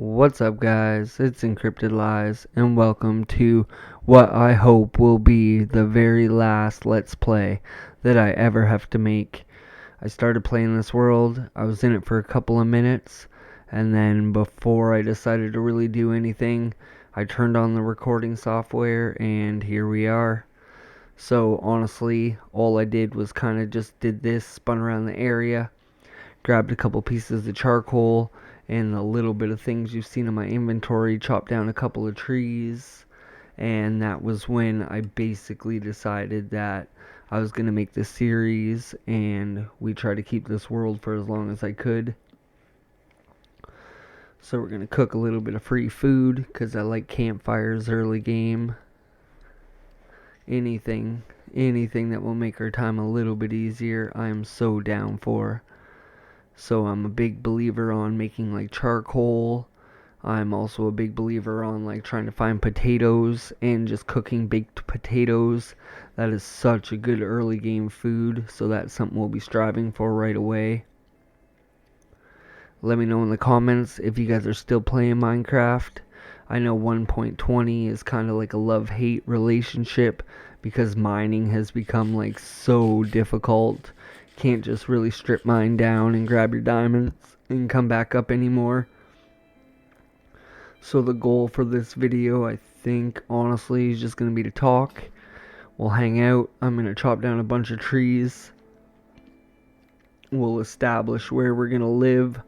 What's up, guys? It's Encrypted Lies, and welcome to what I hope will be the very last Let's Play that I ever have to make. I started playing this world, I was in it for a couple of minutes, and then before I decided to really do anything, I turned on the recording software, and here we are. So, honestly, all I did was kind of just did this, spun around the area, grabbed a couple pieces of charcoal and a little bit of things you've seen in my inventory, chopped down a couple of trees, and that was when I basically decided that I was going to make this series and we try to keep this world for as long as I could. So we're going to cook a little bit of free food because I like campfires early game. Anything that will make our time a little bit easier, I am so down for. So I'm a big believer on making like charcoal. I'm also a big believer on like trying to find potatoes and just cooking baked potatoes. That is such a good early game food, so that's something we'll be striving for right away. Let me know in the comments if you guys are still playing Minecraft. I know 1.20 is kind of like a love-hate relationship because mining has become like so difficult. Can't just really strip mine down and grab your diamonds and come back up anymore. So the goal for this video, I think, honestly, is just going to be to talk. We'll hang out. I'm going to chop down a bunch of trees. We'll establish where we're going to live.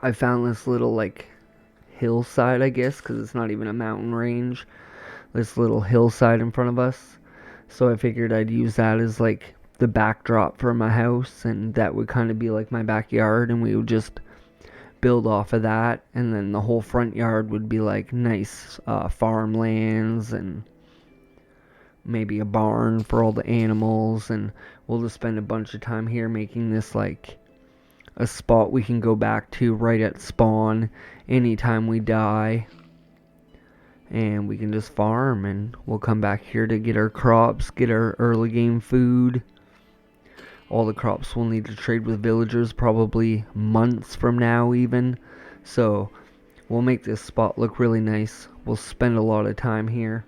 I found this little, like, hillside, I guess, because it's not even a mountain range. This little hillside in front of us. So I figured I'd use that as, like, the backdrop for my house, and that would kind of be like my backyard, and we would just build off of that, and then the whole front yard would be like nice farmlands and maybe a barn for all the animals, and we'll just spend a bunch of time here making this like a spot we can go back to right at spawn anytime we die, and we can just farm, and we'll come back here to get our crops, get our early game food. All the crops we'll need to trade with villagers probably months from now even. So we'll make this spot look really nice. We'll spend a lot of time here,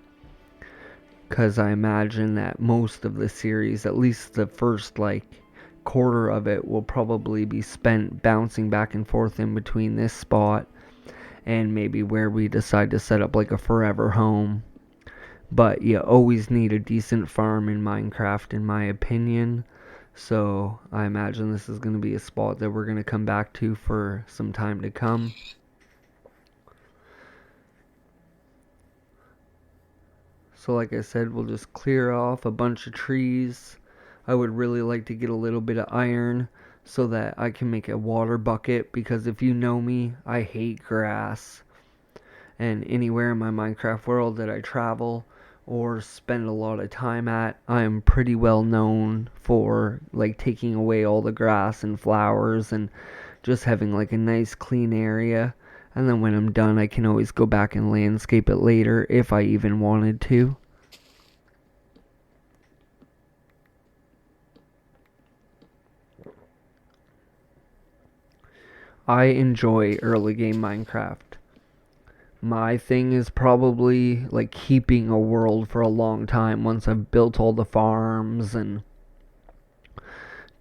because I imagine that most of the series, at least the first like quarter of it, will probably be spent bouncing back and forth in between this spot and maybe where we decide to set up like a forever home. But you always need a decent farm in Minecraft, in my opinion. So I imagine this is going to be a spot that we're going to come back to for some time to come. So like I said, we'll just clear off a bunch of trees. I would really like to get a little bit of iron so that I can make a water bucket, because if you know me, I hate grass. And anywhere in my Minecraft world that I travel or spend a lot of time at, I am pretty well known for like taking away all the grass and flowers and just having like a nice clean area. And then when I'm done, I can always go back and landscape it later if I even wanted to. I enjoy early game Minecraft. My thing is probably like keeping a world for a long time once I've built all the farms and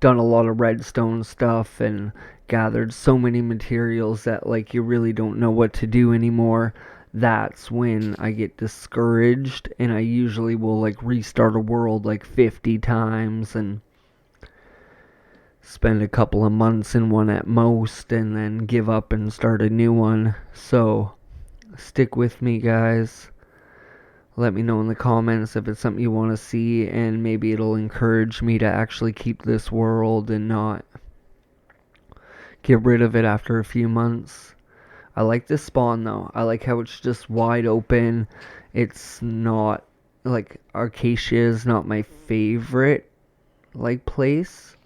done a lot of redstone stuff and gathered so many materials that like you really don't know what to do anymore. That's when I get discouraged, and I usually will like restart a world like 50 times and spend a couple of months in one at most and then give up and start a new one. So stick with me, guys. Let me know in the comments if it's something you want to see, and maybe it'll encourage me to actually keep this world and not get rid of it after a few months. I like this spawn though. I like how it's just wide open. It's not like Acacia is not my favorite like place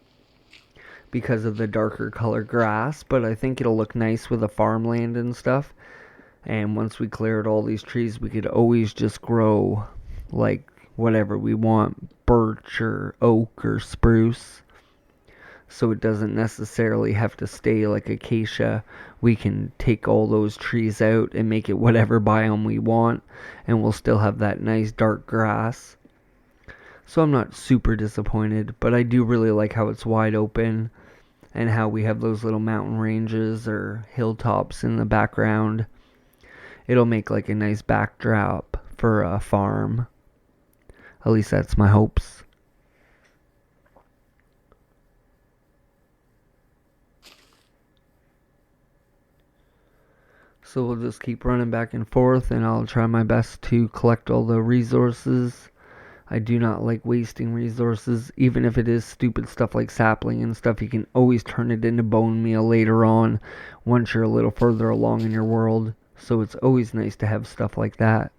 because of the darker color grass, but I think it'll look nice with the farmland and stuff. And once we cleared all these trees, we could always just grow like whatever we want, birch or oak or spruce. so it doesn't necessarily have to stay like acacia. We can take all those trees out and make it whatever biome we want, and we'll still have that nice dark grass. So I'm not super disappointed, but I do really like how it's wide open and how we have those little mountain ranges or hilltops in the background. It'll make like a nice backdrop for a farm. At least that's my hopes. So we'll just keep running back and forth, and I'll try my best to collect all the resources. I do not like wasting resources, even if it is stupid stuff like sapling and stuff. You can always turn it into bone meal later on once you're a little further along in your world. So it's always nice to have stuff like that.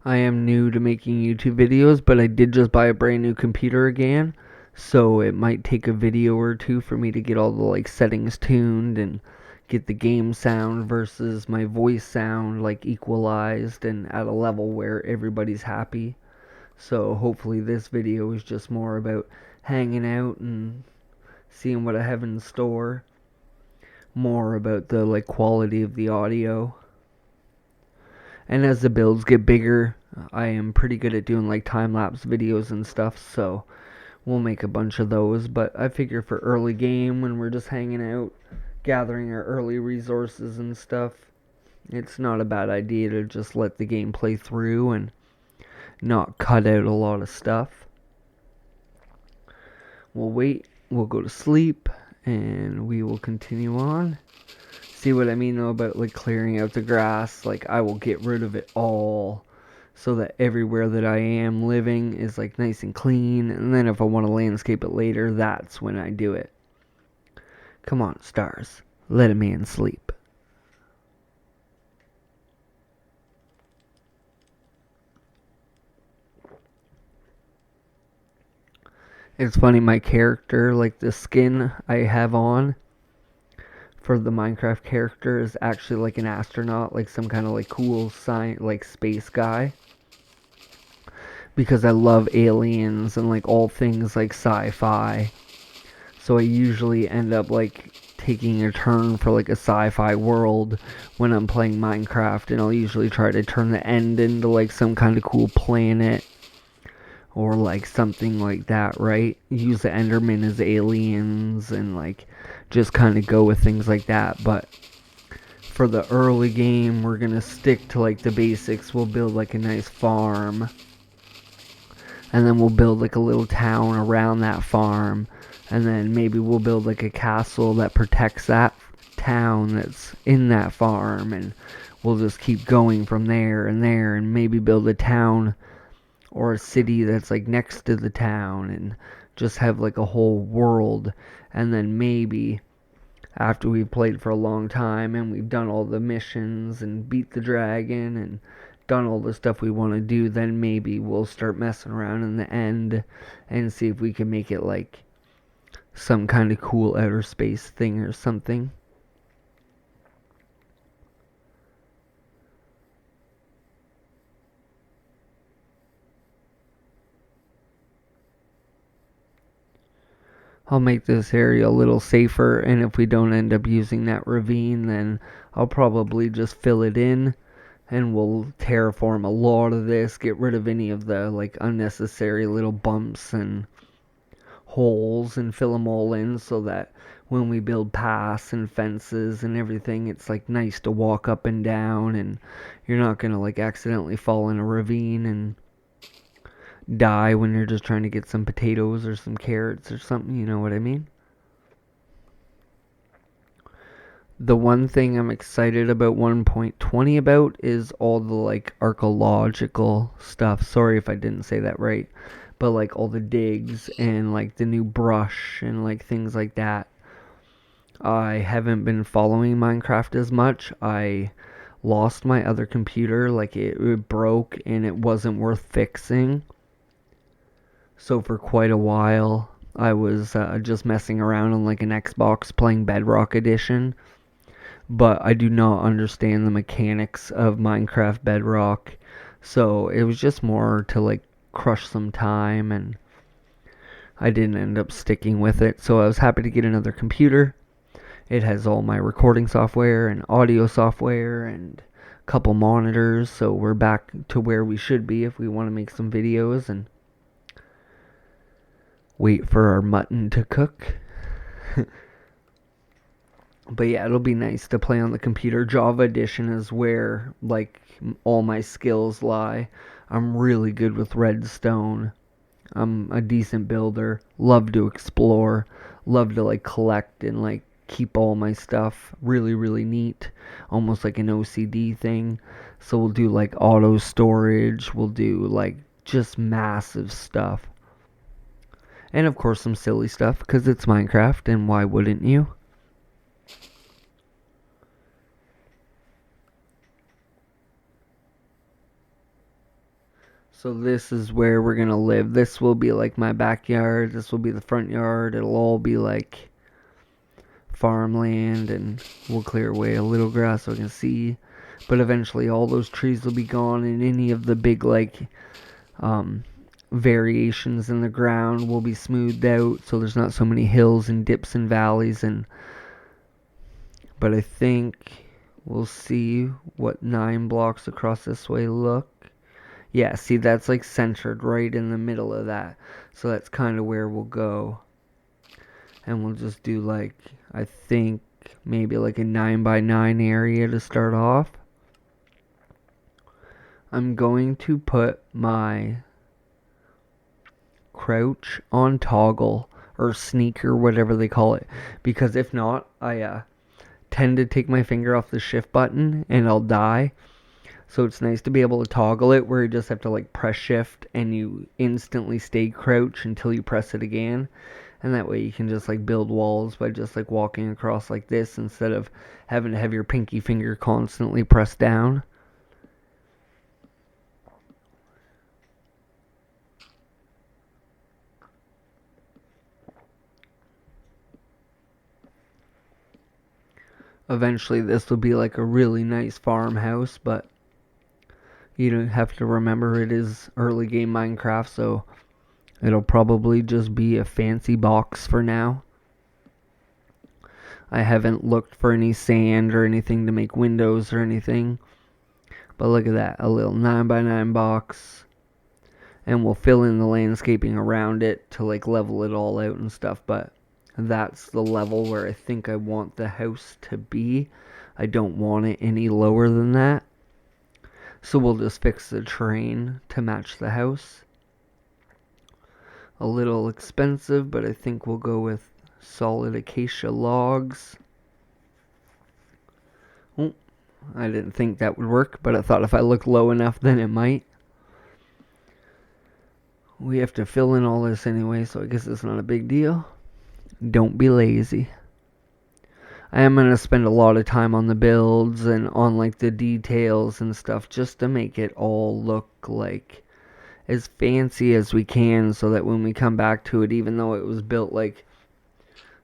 I am new to making YouTube videos, but I did just buy a brand new computer again, so it might take a video or two for me to get all the like settings tuned and get the game sound versus my voice sound like equalized and at a level where everybody's happy. So hopefully this video is just more about hanging out and seeing what I have in store, more about the like quality of the audio. And as the builds get bigger, I am pretty good at doing like time-lapse videos and stuff, so we'll make a bunch of those. But I figure for early game, when we're just hanging out, gathering our early resources and stuff, it's not a bad idea to just let the game play through and not cut out a lot of stuff. We'll wait, we'll go to sleep, and we will continue on. See what I mean though about like clearing out the grass? Like I will get rid of it all so that everywhere that I am living is like nice and clean, and then if I want to landscape it later, that's when I do it. Come on, stars. Let a man sleep. It's funny, my character, like the skin I have on for the Minecraft character is actually like an astronaut, like some kind of like cool science, like space guy. Because I love aliens and like all things like sci-fi. So I usually end up like taking a turn for like a sci-fi world when I'm playing Minecraft, and I'll usually try to turn the end into like some kind of cool planet or like something like that, right? Use the Endermen as aliens and like just kind of go with things like that. But for the early game, we're gonna stick to like the basics. We'll build like a nice farm, and then we'll build like a little town around that farm, and then maybe we'll build like a castle that protects that town that's in that farm, and we'll just keep going from there, and maybe build a town or a city that's like next to the town, and just have like a whole world. And then maybe after we've played for a long time and we've done all the missions and beat the dragon and done all the stuff we want to do, then maybe we'll start messing around in the end and see if we can make it like some kind of cool outer space thing or something. I'll make this area a little safer, and if we don't end up using that ravine, then I'll probably just fill it in, and we'll terraform a lot of this, get rid of any of the like unnecessary little bumps and holes, and fill them all in so that when we build paths and fences and everything, it's like nice to walk up and down, and you're not gonna like accidentally fall in a ravine and die when you're just trying to get some potatoes or some carrots or something, you know what I mean? The one thing I'm excited about 1.20 about is all the like archaeological stuff. Sorry if I didn't say that right. But like all the digs and like the new brush and like things like that. I haven't been following Minecraft as much. I lost my other computer. Like it broke and it wasn't worth fixing. So for quite a while, I was just messing around on like an Xbox playing Bedrock Edition. But I do not understand the mechanics of Minecraft Bedrock. So it was just more to like crush some time, and I didn't end up sticking with it. So I was happy to get another computer. It has all my recording software and audio software and a couple monitors. So we're back to where we should be if we want to make some videos and wait for our mutton to cook. But yeah, it'll be nice to play on the computer. Java Edition is where like all my skills lie. I'm really good with redstone. I'm a decent builder. Love to explore. Love to like collect and like keep all my stuff really, really neat. Almost like an OCD thing. So we'll do like auto storage. We'll do like just massive stuff. And of course some silly stuff because it's Minecraft, and why wouldn't you? So this is where we're gonna live. This will be like my backyard. This will be the front yard. It'll all be like farmland, and we'll clear away a little grass so I can see. But eventually all those trees will be gone, and any of the big like variations in the ground will be smoothed out, so there's not so many hills and dips and valleys. And but I think we'll see what 9 blocks across this way look. Yeah, see, that's like centered right in the middle of that. So that's kind of where we'll go. And we'll just do like, I think, maybe like a 9x9 area to start off. I'm going to put my crouch on toggle or sneak or whatever they call it. Because if not, I tend to take my finger off the shift button and I'll die. So it's nice to be able to toggle it where you just have to like press shift and you instantly stay crouch until you press it again. And that way you can just like build walls by just like walking across like this instead of having to have your pinky finger constantly pressed down. Eventually this will be like a really nice farmhouse, but you don't have to remember it is early game Minecraft, so it'll probably just be a fancy box for now. I haven't looked for any sand or anything to make windows or anything. But look at that, a little 9x9 box. And we'll fill in the landscaping around it to like level it all out and stuff. But that's the level where I think I want the house to be. I don't want it any lower than that. So we'll just fix the terrain to match the house. A little expensive, but I think we'll go with solid acacia logs. Oh, I didn't think that would work, but I thought if I looked low enough, then it might. We have to fill in all this anyway, so I guess it's not a big deal. Don't be lazy. I am going to spend a lot of time on the builds and on like the details and stuff just to make it all look like as fancy as we can, so that when we come back to it, even though it was built like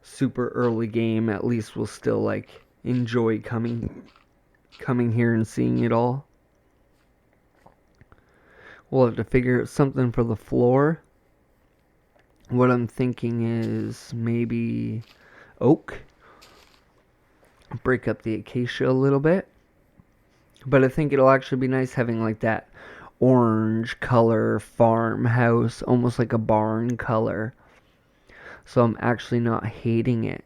super early game, at least we'll still like enjoy coming here and seeing it all. We'll have to figure out something for the floor. What I'm thinking is maybe oak. Break up the acacia a little bit. But I think it'll actually be nice having like that orange color farmhouse, almost like a barn color. So I'm actually not hating it.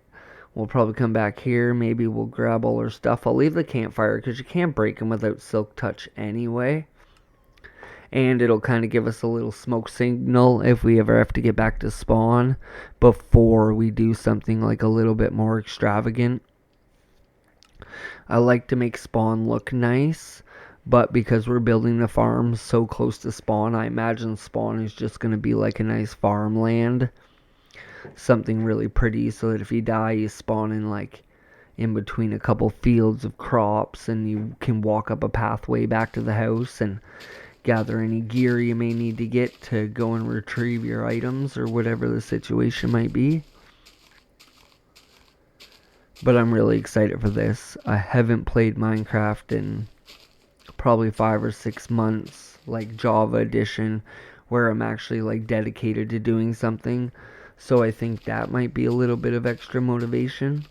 We'll probably come back here. Maybe we'll grab all our stuff. I'll leave the campfire because you can't break them without silk touch anyway. And it'll kind of give us a little smoke signal if we ever have to get back to spawn before we do something like a little bit more extravagant. I like to make spawn look nice, but because we're building the farm so close to spawn, I imagine spawn is just going to be like a nice farmland. Something really pretty so that if you die, you spawn in like in between a couple fields of crops, and you can walk up a pathway back to the house and gather any gear you may need to get to go and retrieve your items or whatever the situation might be. But I'm really excited for this. I haven't played Minecraft in probably 5 or 6 months, like Java edition, where I'm actually like dedicated to doing something. So I think that might be a little bit of extra motivation.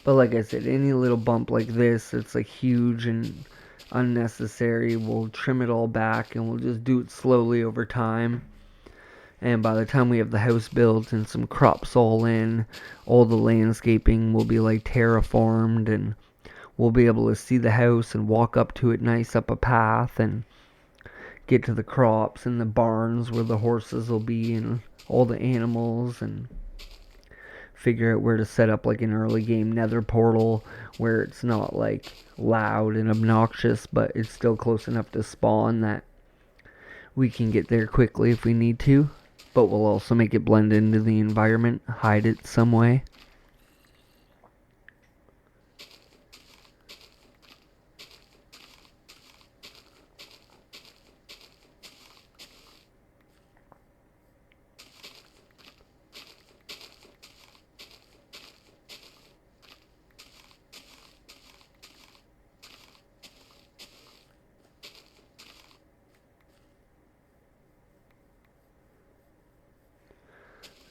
But like I said, any little bump like this, it's like huge and unnecessary. We'll trim it all back and we'll just do it slowly over time. And by the time we have the house built and some crops all in, all the landscaping will be like terraformed, and we'll be able to see the house and walk up to it nice up a path and get to the crops and the barns where the horses will be and all the animals, and figure out where to set up like an early game nether portal where it's not like loud and obnoxious, but it's still close enough to spawn that we can get there quickly if we need to. But we'll also make it blend into the environment, hide it some way.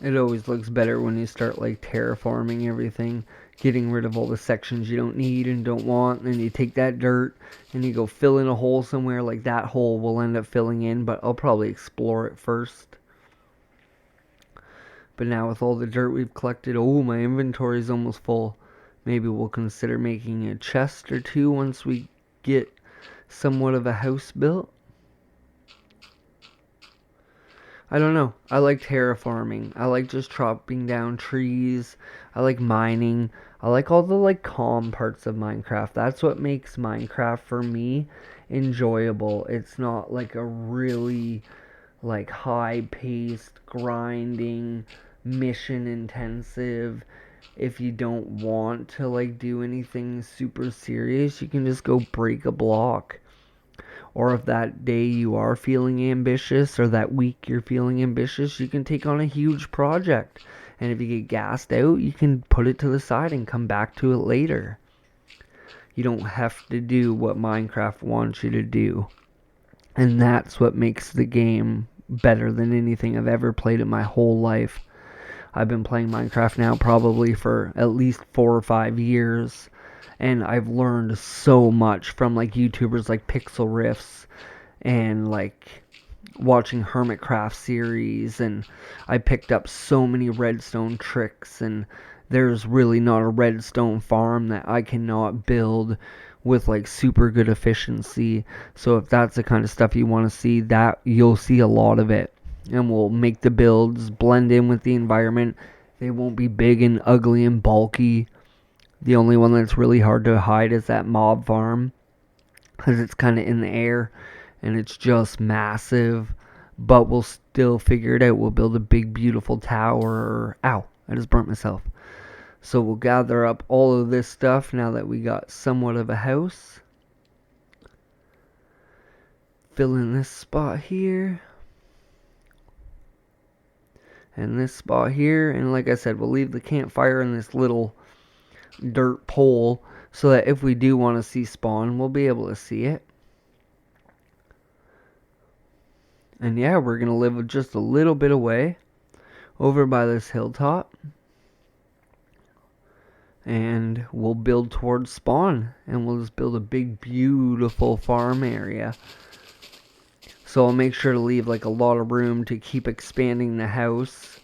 It always looks better when you start like terraforming everything, getting rid of all the sections you don't need and don't want, and then you take that dirt and you go fill in a hole somewhere. Like that hole will end up filling in, but I'll probably explore it first. But now with all the dirt we've collected, oh, my inventory is almost full. Maybe we'll consider making a chest or two once we get somewhat of a house built. I don't know. I like terraforming. I like just chopping down trees. I like mining. I like all the like calm parts of Minecraft. That's what makes Minecraft for me enjoyable. It's not like a really like high-paced, grinding, mission intensive. If you don't want to like do anything super serious, you can just go break a block. Or if that day you are feeling ambitious, or that week you're feeling ambitious, you can take on a huge project. And if you get gassed out, you can put it to the side and come back to it later. You don't have to do what Minecraft wants you to do. And that's what makes the game better than anything I've ever played in my whole life. I've been playing Minecraft now probably for at least 4 or 5 years. And I've learned so much from like YouTubers like Pixel Riffs and like watching Hermitcraft series, and I picked up so many redstone tricks, and there's really not a redstone farm that I cannot build with like super good efficiency. So if that's the kind of stuff you want to see, that you'll see a lot of it. And we'll make the builds blend in with the environment. They won't be big and ugly and bulky. The only one that's really hard to hide is that mob farm, because it's kind of in the air and it's just massive. But we'll still figure it out. We'll build a big beautiful tower. Ow, I just burnt myself. So we'll gather up all of this stuff now that we got somewhat of a house. Fill in this spot here. And this spot here. And like I said, we'll leave the campfire in this little dirt pole so that if we do want to see spawn, we'll be able to see it. And yeah, we're going to live just a little bit away over by this hilltop. And we'll build towards spawn. And we'll just build a big, beautiful farm area. So I'll make sure to leave like a lot of room to keep expanding the house,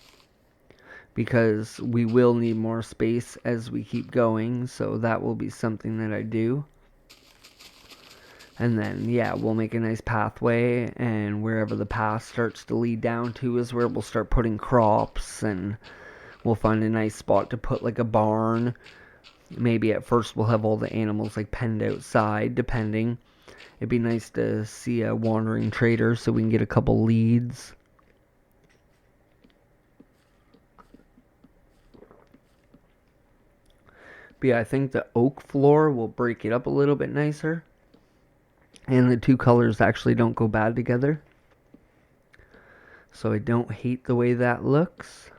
because we will need more space as we keep going. So that will be something that I do. And then, yeah, we'll make a nice pathway, and wherever the path starts to lead down to is where we'll start putting crops, and we'll find a nice spot to put like a barn. Maybe at first we'll have all the animals like penned outside, depending. It'd be nice to see a wandering trader so we can get a couple leads. But yeah, I think the oak floor will break it up a little bit nicer. And the two colors actually don't go bad together. So I don't hate the way that looks.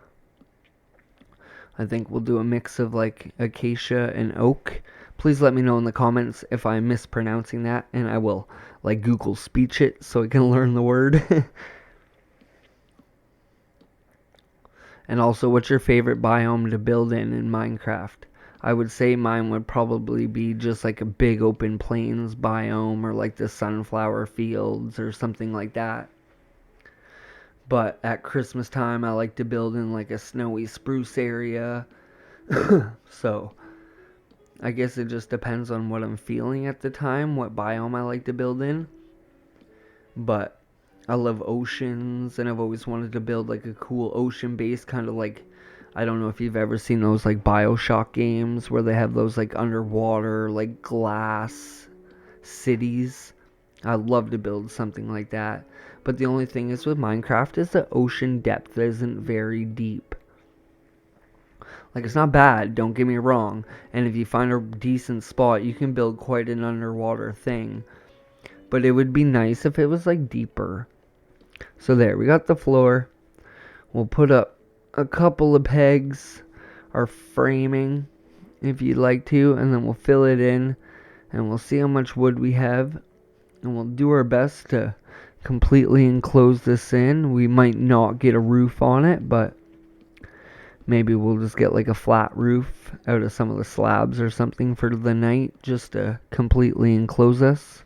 I think we'll do a mix of like acacia and oak. Please let me know in the comments if I'm mispronouncing that, and I will like Google speech it so I can learn the word. And also, what's your favorite biome to build in Minecraft? I would say mine would probably be just like a big open plains biome, or like the sunflower fields or something like that. But at Christmas time, I like to build in like a snowy spruce area. So I guess it just depends on what I'm feeling at the time, what biome I like to build in. But I love oceans, and I've always wanted to build like a cool ocean base, kind of like, I don't know if you've ever seen those like BioShock games where they have those like underwater like glass cities. I'd love to build something like that. But the only thing is with Minecraft is the ocean depth isn't very deep. Like, it's not bad, don't get me wrong. And if you find a decent spot, you can build quite an underwater thing. But it would be nice if it was like deeper. So there, we got the floor. We'll put up a couple of pegs, our framing, if you'd like to, and then we'll fill it in, and we'll see how much wood we have, and we'll do our best to completely enclose this in. We might not get a roof on it, but maybe we'll just get like a flat roof out of some of the slabs or something for the night, just to completely enclose us.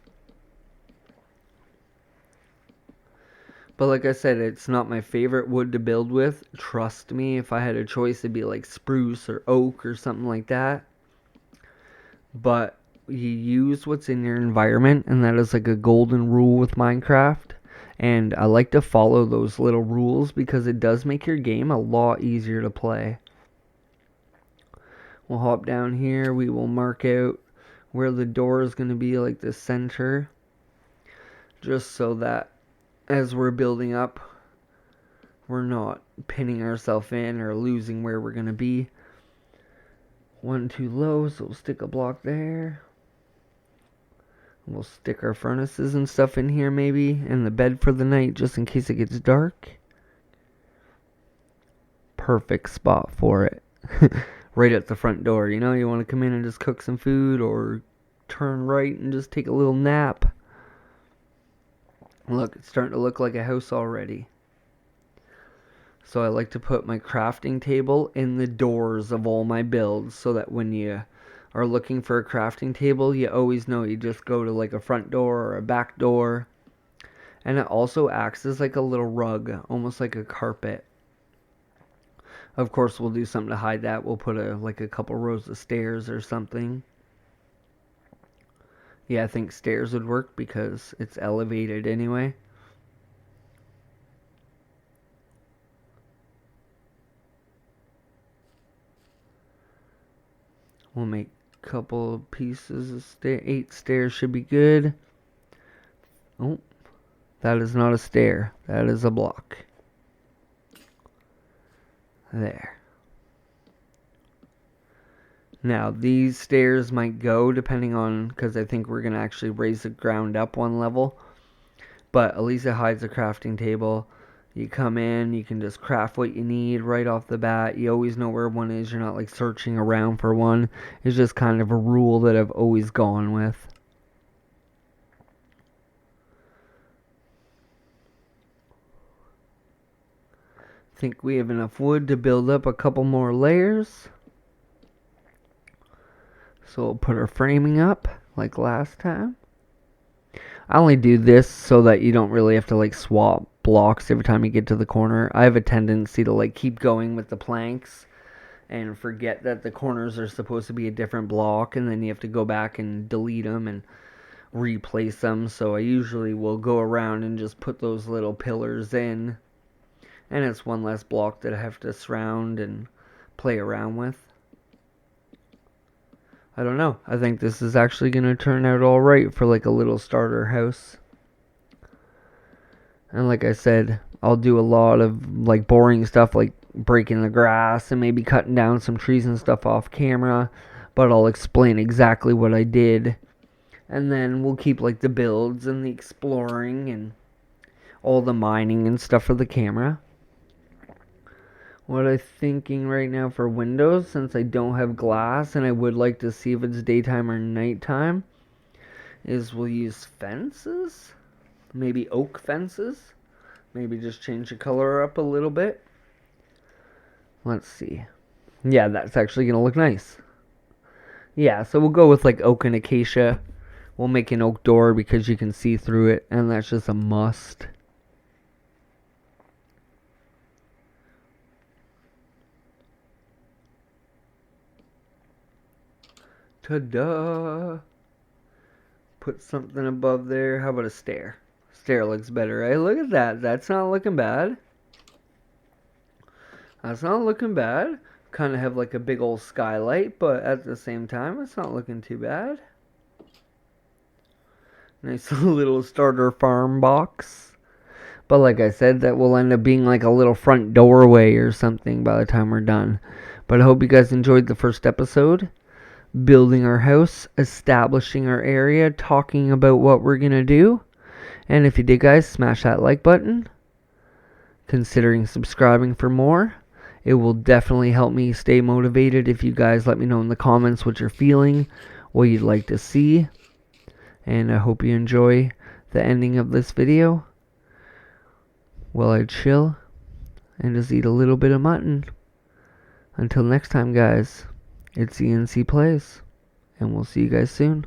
But like I said, it's not my favorite wood to build with. Trust me, if I had a choice, it'd be like spruce or oak or something like that. But you use what's in your environment, and that is like a golden rule with Minecraft. And I like to follow those little rules because it does make your game a lot easier to play. We'll hop down here. We will mark out where the door is going to be, like the center. Just so that as we're building up, we're not pinning ourselves in or losing where we're going to be. One too low, so we'll stick a block there. We'll stick our furnaces and stuff in here maybe, and the bed for the night just in case it gets dark. Perfect spot for it. Right at the front door, you know, you want to come in and just cook some food or turn right and just take a little nap. Look, it's starting to look like a house already. So I like to put my crafting table in the doors of all my builds so that when you are looking for a crafting table, you always know you just go to like a front door or a back door. And it also acts as like a little rug, almost like a carpet. Of course, we'll do something to hide that. We'll put like a couple rows of stairs or something. Yeah, I think stairs would work because it's elevated anyway. We'll make a couple of pieces of 8 stairs should be good. Oh, that is not a stair. That is a block. There. Now, these stairs might go depending on, because I think we're going to actually raise the ground up one level. But at least it hides the crafting table. You come in, you can just craft what you need right off the bat. You always know where one is. You're not like searching around for one. It's just kind of a rule that I've always gone with. I think we have enough wood to build up a couple more layers. So we'll put our framing up like last time. I only do this so that you don't really have to like swap blocks every time you get to the corner. I have a tendency to like keep going with the planks and forget that the corners are supposed to be a different block, and then you have to go back and delete them and replace them. So I usually will go around and just put those little pillars in, and it's one less block that I have to surround and play around with. I don't know. I think this is actually going to turn out alright for like a little starter house. And like I said, I'll do a lot of like boring stuff like breaking the grass and maybe cutting down some trees and stuff off camera. but I'll explain exactly what I did. And then we'll keep like the builds and the exploring and all the mining and stuff for the camera. What I'm thinking right now for windows, since I don't have glass and I would like to see if it's daytime or nighttime, is we'll use fences. Maybe oak fences. Maybe just change the color up a little bit. Let's see. Yeah, that's actually going to look nice. Yeah, so we'll go with like oak and acacia. We'll make an oak door because you can see through it, and that's just a must. Ta-da! Put something above there. How about a stair? Stair looks better, right? Look at that. That's not looking bad. That's not looking bad. Kind of have like a big old skylight, but at the same time, it's not looking too bad. Nice little starter farm box. But like I said, that will end up being like a little front doorway or something by the time we're done. But I hope you guys enjoyed the first episode. Building our house, establishing our area, talking about what we're going to do. And if you did, guys, smash that like button. Considering subscribing for more. It will definitely help me stay motivated if you guys let me know in the comments what you're feeling, what you'd like to see. And I hope you enjoy the ending of this video while I chill and just eat a little bit of mutton. Until next time, guys, it's ENC Plays, and we'll see you guys soon.